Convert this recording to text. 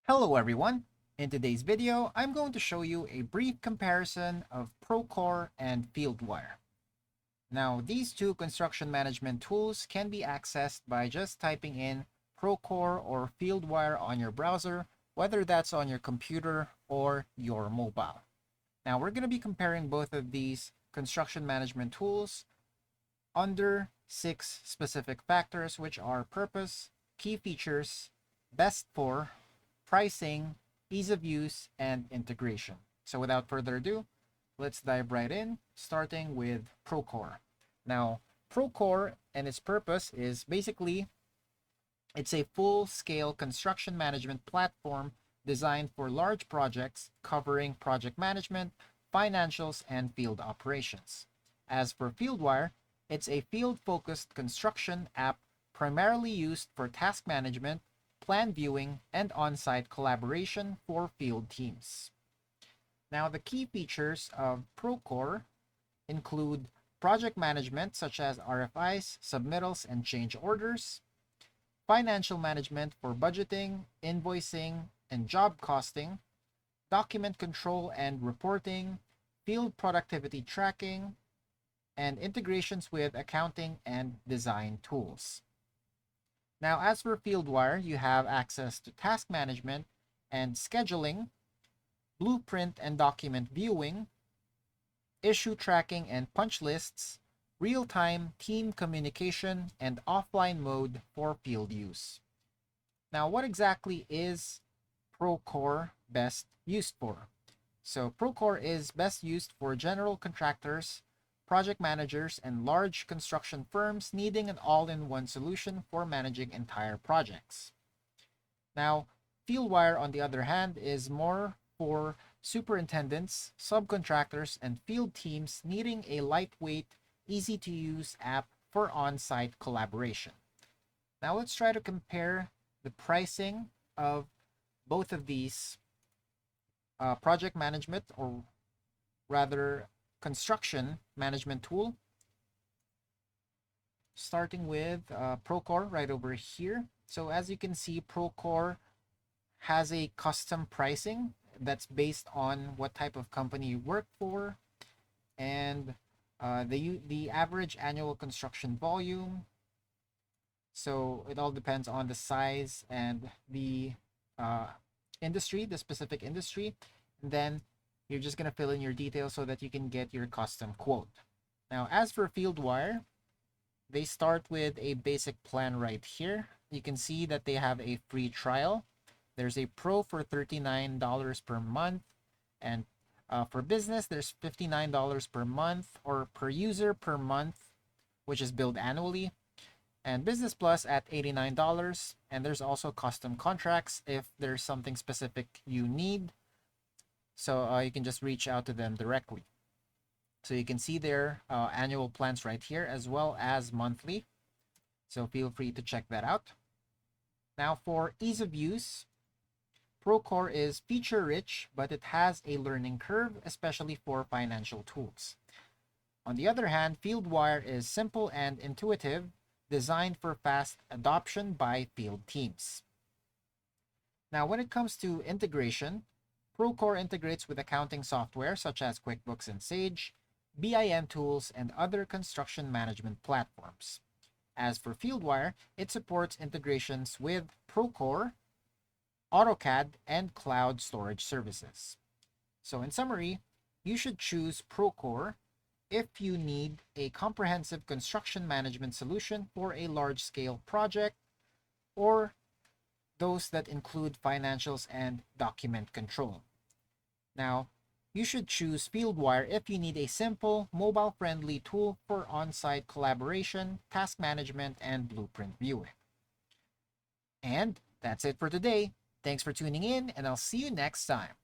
Hello everyone! In today's video, I'm going to show you a brief comparison of Procore and Fieldwire. Now, these two construction management tools can be accessed by just typing in Procore or Fieldwire on your browser, whether that's on your computer or your mobile. Now, we're going to be comparing both of these construction management tools under 6 specific factors, which are purpose, key features, best for, pricing, ease of use, and integration. So without further ado, let's dive right in, starting with Procore. Now, Procore and its purpose is basically it's a full-scale construction management platform designed for large projects covering project management, financials, and field operations. As for Fieldwire, it's a field-focused construction app primarily used for task management, plan viewing, and on-site collaboration for field teams. Now, the key features of Procore include project management such as RFIs, submittals, and change orders, financial management for budgeting, invoicing, and job costing, document control and reporting, field productivity tracking, and integrations with accounting and design tools. Now, as for Fieldwire, you have access to task management and scheduling, blueprint and document viewing, issue tracking and punch lists, real-time team communication, and offline mode for field use. Now, what exactly is Procore best used for? So Procore is best used for general contractors, project managers, and large construction firms needing an all-in-one solution for managing entire projects. Now, Fieldwire, on the other hand, is more for superintendents, subcontractors, and field teams needing a lightweight, easy-to-use app for on-site collaboration. Now, let's try to compare the pricing of both of these project management, or rather construction management tool, starting with Procore right over here. So as you can see, Procore has a custom pricing that's based on what type of company you work for, and the average annual construction volume. So it all depends on the size and the industry, the specific industry. And then you're just going to fill in your details so that you can get your custom quote. Now, as for Fieldwire, they start with a basic plan right here. You can see that they have a free trial. There's a pro for $39 per month, and for business, there's $59 per month or per user per month, which is billed annually, and Business Plus at $89. And there's also custom contracts if there's something specific you need. So you can just reach out to them directly. So you can see their annual plans right here as well as monthly. So feel free to check that out. Now, for ease of use, Procore is feature rich, but it has a learning curve, especially for financial tools. On the other hand, Fieldwire is simple and intuitive, designed for fast adoption by field teams. Now, when it comes to integration, Procore integrates with accounting software such as QuickBooks and Sage, BIM tools, and other construction management platforms. As for Fieldwire, it supports integrations with Procore, AutoCAD, and cloud storage services. So in summary, you should choose Procore if you need a comprehensive construction management solution for a large-scale project, or those that include financials and document control. Now, you should choose Fieldwire if you need a simple, mobile-friendly tool for on-site collaboration, task management, and blueprint viewing. And that's it for today. Thanks for tuning in, and I'll see you next time.